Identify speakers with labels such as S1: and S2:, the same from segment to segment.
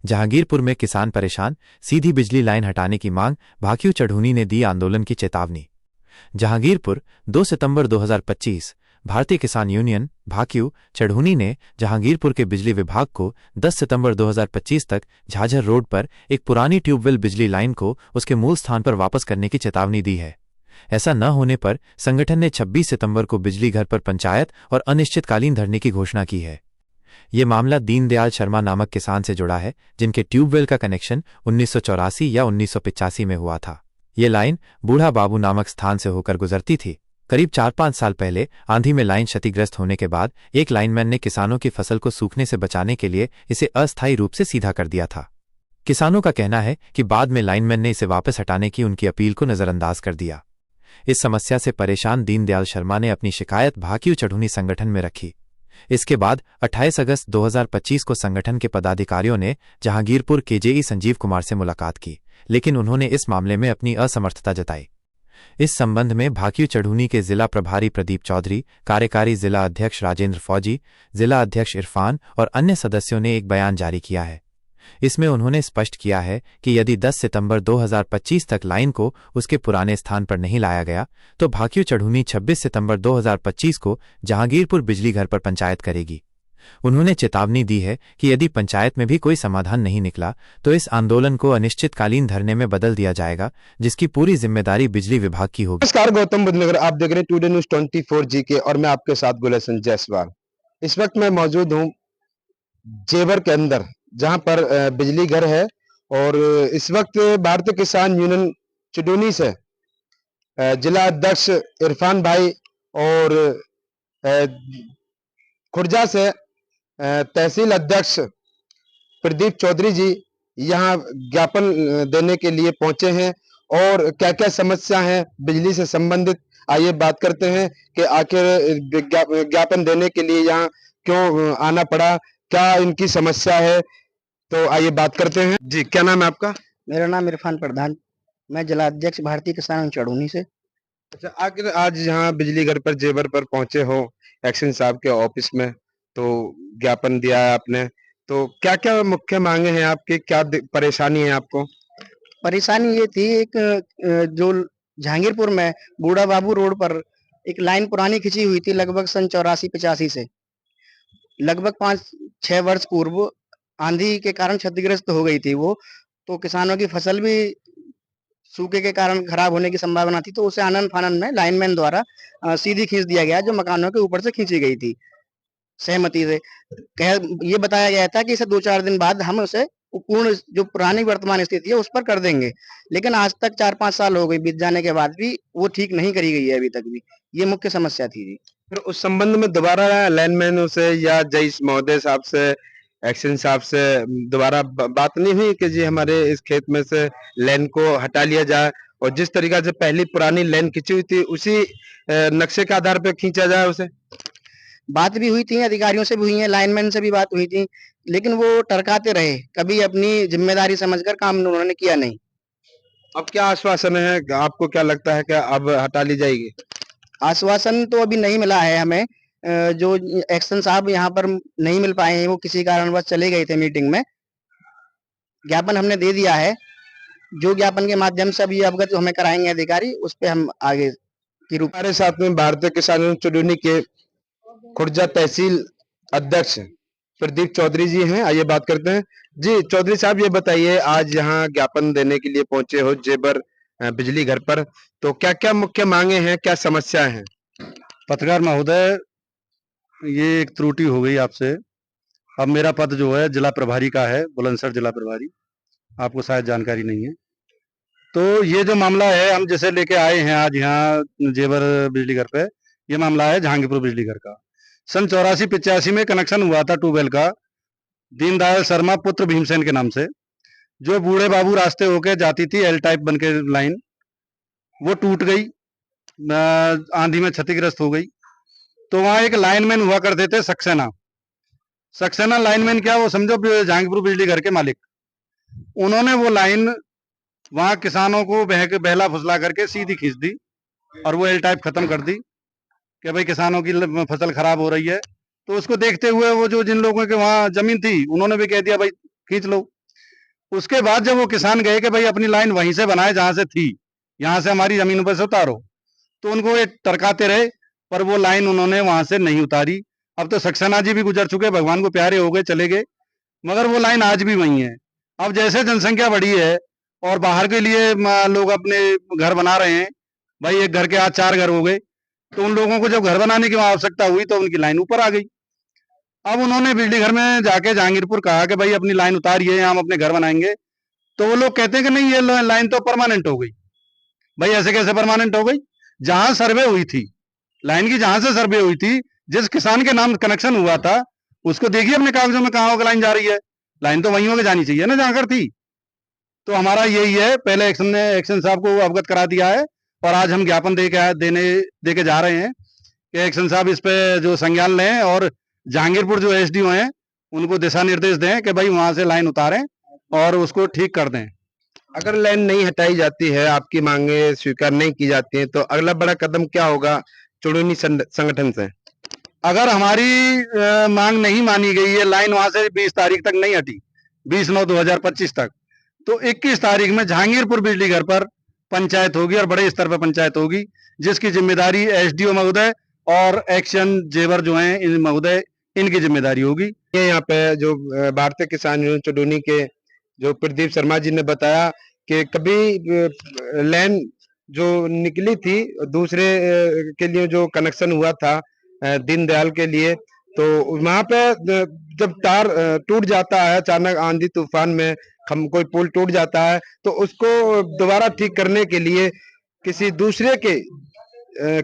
S1: जहांगीरपुर में किसान परेशान, सीधी बिजली लाइन हटाने की मांग, भाकियू चढ़ूनी ने दी आंदोलन की चेतावनी। जहांगीरपुर 2 सितंबर 2025। भारतीय किसान यूनियन भाकियू चढ़ूनी ने जहांगीरपुर के बिजली विभाग को 10 सितंबर 2025 तक झाझर रोड पर एक पुरानी ट्यूबवेल बिजली लाइन को उसके मूल स्थान पर वापस करने की चेतावनी दी है। ऐसा न होने पर संगठन ने 26 सितंबर को बिजली घर पर पंचायत और अनिश्चितकालीन धरने की घोषणा की है। ये मामला दीनदयाल शर्मा नामक किसान से जुड़ा है, जिनके ट्यूबवेल का कनेक्शन 1984 या 1985 में हुआ था। ये लाइन बूढ़ा बाबू नामक स्थान से होकर गुजरती थी। करीब 4-5 साल पहले आंधी में लाइन क्षतिग्रस्त होने के बाद एक लाइनमैन ने किसानों की फसल को सूखने से बचाने के लिए इसे अस्थायी रूप से सीधा कर दिया था। किसानों का कहना है कि बाद में लाइनमैन ने इसे वापस हटाने की उनकी अपील को नजरअंदाज कर दिया। इस समस्या से परेशान दीनदयाल शर्मा ने अपनी शिकायत भाकियू चढ़ूनी संगठन में रखी। इसके बाद 28 अगस्त 2025 को संगठन के पदाधिकारियों ने जहांगीरपुर केजेई संजीव कुमार से मुलाकात की, लेकिन उन्होंने इस मामले में अपनी असमर्थता जताई। इस संबंध में भाकियू चढ़ूनी के जिला प्रभारी प्रदीप चौधरी, कार्यकारी जिला अध्यक्ष राजेंद्र फौजी, जिला अध्यक्ष इरफान और अन्य सदस्यों ने एक बयान जारी किया है। इसमें उन्होंने स्पष्ट किया है कि यदि 10 सितंबर 2025 तक लाइन को उसके पुराने स्थान पर नहीं लाया गया तो भाकियू चढ़ूनी 26 सितंबर 2025 को जहांगीरपुर बिजली घर पर पंचायत करेगी। उन्होंने चेतावनी दी है कि यदि पंचायत में भी कोई समाधान नहीं निकला तो इस आंदोलन को अनिश्चितकालीन धरने में बदल दिया जाएगा, जिसकी पूरी जिम्मेदारी बिजली विभाग की होगी।
S2: नमस्कार, गौतम बुद्ध नगर, आप देख रहे हैं टुडे न्यूज़ 24 जीके और मैं आपके साथ गुलशन जायसवाल। इस वक्त मैं मौजूद हूं जेवर के अंदर, जहां पर बिजली घर है और इस वक्त भारतीय किसान यूनियन चढ़ूनी से जिला अध्यक्ष इरफान भाई और खुर्जा से तहसील अध्यक्ष प्रदीप चौधरी जी यहाँ ज्ञापन देने के लिए पहुंचे हैं और क्या क्या समस्या है बिजली से संबंधित, आइए बात करते हैं कि आखिर ज्ञापन देने के लिए यहाँ क्यों आना पड़ा, क्या इनकी समस्या है, तो आइए बात करते हैं। जी, क्या नाम है आपका?
S3: मेरा नाम इरफान प्रधान, मैं जिला अध्यक्ष भारतीय किसान चढ़ूनी से।
S2: अच्छा, आखिर आज यहाँ बिजली घर पर जेवर पर पहुंचे हो एक्शन साहब के ऑफिस में, तो ज्ञापन दिया है आपने, तो क्या क्या मुख्य मांगे हैं आपकी, क्या परेशानी है आपको?
S3: परेशानी ये थी, एक जो जहांगीरपुर में बूढ़ा बाबू रोड पर एक लाइन पुरानी खिंची हुई थी लगभग सन 84-85 से। लगभग 5-6 वर्ष पूर्व आंधी के कारण क्षतिग्रस्त हो गई थी वो, तो किसानों की फसल भी सूखे के कारण खराब होने की संभावना थी, तो उसे आनन फानन में लाइनमैन द्वारा सीधी खींच दिया गया, जो मकानों के ऊपर से खींची गई थी सहमति से। ये बताया गया था कि इसे 2-4 दिन बाद हम उसे पूर्ण जो पुरानी वर्तमान स्थिति है उस पर कर देंगे, लेकिन आज तक 4-5 साल हो गए बीत जाने के बाद भी वो ठीक नहीं करी गई है अभी तक भी। ये मुख्य समस्या थी जी।
S2: फिर उस संबंध में दोबारा लाइनमैनों से या जईस महोदय साहब से, एक्शन साहब से दोबारा बात नहीं हुई कि जी हमारे इस खेत में से लाइन को हटा लिया जाए और जिस तरीका से पहली पुरानी लाइन खींची हुई थी उसी नक्शे के आधार पर खींचा जाए उसे?
S3: बात भी हुई थी, अधिकारियों से भी हुई है, लाइनमैन से भी बात हुई थी, लेकिन वो टरकाते रहे, कभी अपनी जिम्मेदारी समझकर काम उन्होंने किया नहीं।
S2: अब क्या आश्वासन है, आपको क्या लगता है कि अब हटा ली जाएगी?
S3: आश्वासन तो अभी नहीं मिला है हमें। जो एक्शन साहब यहाँ पर नहीं मिल पाए हैं, वो किसी कारणवश चले गए थे मीटिंग में। ज्ञापन हमने दे दिया है, जो ज्ञापन के माध्यम से अभी अवगत हमें कराएंगे अधिकारी, उस पे हम आगे की रूप।
S2: हमारे साथ में भारतीय किसान चढ़ूनी के खुर्जा तहसील अध्यक्ष प्रदीप चौधरी जी हैं, आइए बात करते हैं। जी चौधरी साहब, ये बताइए, आज यहाँ ज्ञापन देने के लिए पहुंचे हो जेबर बिजली घर पर, तो क्या क्या मुख्य मांगे हैं, क्या समस्या है?
S4: पत्रकार महोदय, ये एक त्रुटि हो गई आपसे। अब मेरा पद जो है जिला प्रभारी का है, बुलंदशहर जिला प्रभारी, आपको शायद जानकारी नहीं है। तो ये जो मामला है, हम जैसे लेके आए हैं आज यहाँ जेवर बिजली घर पे, ये मामला है जहांगीरपुर बिजली घर का। सन 84-85 में कनेक्शन हुआ था ट्यूबवेल का दीनदयाल शर्मा पुत्र भीमसेन के नाम से, जो बूढ़े बाबू रास्ते होके जाती थी एल टाइप बन के लाइन, वो टूट गई, आंधी में क्षतिग्रस्त हो गई। तो वहां एक लाइनमैन हुआ करते थे सक्सेना लाइनमैन, क्या वो समझो जहांगीरपुर बिजली घर के मालिक, उन्होंने वो लाइन वहां किसानों को बहला फुसला करके सीधी खींच दी और वो एल टाइप खत्म कर दी कि भाई किसानों की फसल खराब हो रही है। तो उसको देखते हुए वो जो जिन लोगों के वहां जमीन थी उन्होंने भी कह दिया भाई खींच लो। उसके बाद जब वो किसान गए कि भाई अपनी लाइन वहीं से बनाए जहां से थी, यहाँ से हमारी जमीनों पर से उतारो, तो उनको ये टरकाते रहे, पर वो लाइन उन्होंने वहां से नहीं उतारी। अब तो सक्सेना जी भी गुजर चुके, भगवान को प्यारे हो गए, चले गए, मगर वो लाइन आज भी वही है। अब जैसे जनसंख्या बढ़ी है और बाहर के लिए लोग अपने घर बना रहे हैं, भाई एक घर के आज 4 घर हो गए, तो उन लोगों को जब घर बनाने की आवश्यकता हुई तो उनकी लाइन ऊपर आ गई। अब उन्होंने बिजली घर में जाके जहांगीरपुर कहा कि भाई अपनी लाइन उतारिए, हम अपने घर बनाएंगे, तो वो लोग कहते हैं कि नहीं ये लाइन तो परमानेंट हो गई। भाई ऐसे कैसे परमानेंट हो गई? जहां सर्वे हुई थी, लाइन की जहां से सर्वे हुई थी, जिस किसान के नाम कनेक्शन हुआ था, उसको देखिए अपने कागजों में कहाँ होकर लाइन जा रही है। लाइन तो वहीं होकर जानी चाहिए ना जहां कर थी। तो हमारा यही है, पहले एक्शन साहब को अवगत करा दिया है और आज हम ज्ञापन दे के जा रहे हैं कि एक्शन साहब इस पे जो संज्ञान लें और जहांगीरपुर जो एसडीओ हैं उनको दिशा निर्देश दें कि भाई वहां से लाइन उतारें और उसको ठीक कर दें।
S2: अगर लाइन नहीं हटाई जाती है, आपकी मांगे स्वीकार नहीं की जाती हैं, तो अगला बड़ा कदम क्या होगा चुड़ूनी संगठन से?
S4: अगर हमारी मांग नहीं मानी गई है, लाइन वहां से 20 तारीख तक नहीं हटी, 20/9/2025 तक, तो 21 तारीख में जहांगीरपुर बिजली घर पर पंचायत होगी और बड़े स्तर पर पंचायत होगी, जिसकी जिम्मेदारी एसडीओ महोदय और एक्शन जेवर जो हैं इन महोदय, इनकी जिम्मेदारी होगी।
S2: ये यहाँ पे जो भारतीय किसान यूनियन चुडूनी के जो प्रदीप शर्मा जी ने बताया कि कभी लाइन जो निकली थी दूसरे के लिए जो कनेक्शन हुआ था दीनदयाल के लिए, तो वहां पे जब तार टूट जाता है अचानक आंधी तूफान में, कोई पुल टूट जाता है, तो उसको दोबारा ठीक करने के लिए किसी दूसरे के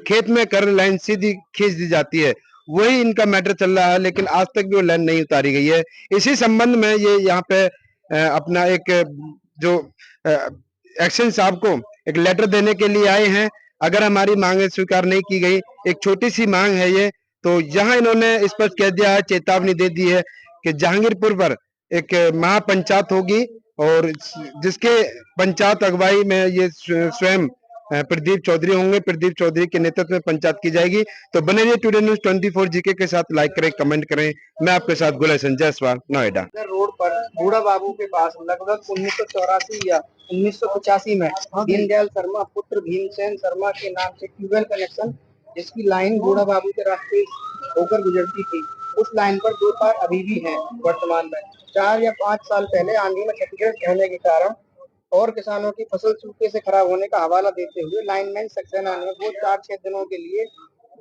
S2: खेत में कर लाइन सीधी खींच दी जाती है। वही इनका मैटर चल रहा है, लेकिन आज तक भी वो लाइन नहीं उतारी गई है। इसी संबंध में ये यहाँ पे अपना एक जो एक्शन साहब को एक लेटर देने के लिए आए हैं। अगर हमारी मांगे स्वीकार नहीं की गई, एक छोटी सी मांग है ये, तो यहाँ इन्होंने स्पष्ट कह दिया है, चेतावनी दे दी है कि जहांगीरपुर पर एक महापंचायत होगी और जिसके पंचायत अगुवाई में ये स्वयं प्रदीप चौधरी होंगे। प्रदीप चौधरी के नेतृत्व में पंचायत की जाएगी। तो बने रहिए टुडे न्यूज़ 24 जीके के साथ, लाइक करें, कमेंट करें। मैं आपके साथ गुलशन जायसवाल, नोएडा।
S3: रोड पर बूढ़ा बाबू के पास लगभग 1984 या 1985 में दीनदयाल शर्मा पुत्र भीमसेन शर्मा के नाम से ट्यूबवेल कनेक्शन, जिसकी लाइन बूढ़ा बाबू के रास्ते होकर गुजरती थी, उस लाइन पर 2 तार अभी भी हैं। वर्तमान में 4 या 5 साल पहले आंधी में क्षतिग्रस्त होने के कारण और किसानों की फसल सूखे से खराब होने का हवाला देते हुए लाइनमैन सक्सेना ने वो 4-6 दिनों के लिए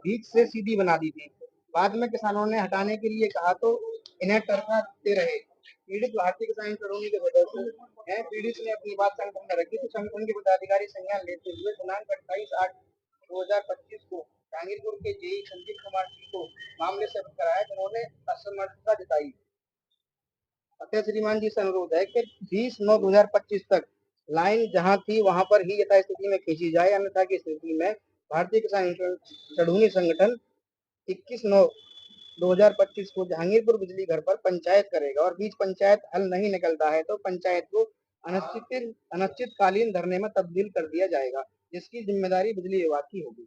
S3: बीच से सीधी बना दी थी। बाद में किसानों ने हटाने के लिए कहा तो इन्हें टरकाते रहे। पीड़ित भारतीय किसान चुड़ूनी के सदस्य हैं। पीड़ित ने अपनी बात संगठन में रखी तो संगठन के पदाधिकारी संज्ञान लेते हुए दिनांक 28/8/2025 को जहांगीरपुर के जेई संजीव कुमार सिंह को मामले से अवगत कराया, जिन्होंने असमर्थता जताई। अतः श्रीमान जी से अनुरोध है कि 20/9/2025 तक लाइन जहां थी वहां पर ही यथास्थिति में खींची जाए, अन्यथा की स्थिति में भारतीय किसान चढ़ूनी संगठन 21/9/2025 को जहांगीरपुर बिजली घर पर पंचायत करेगा और बीच पंचायत हल नहीं निकलता है तो पंचायत को अनिश्चितकालीन धरने में तब्दील कर दिया जाएगा, जिसकी जिम्मेदारी बिजली विभाग की होगी।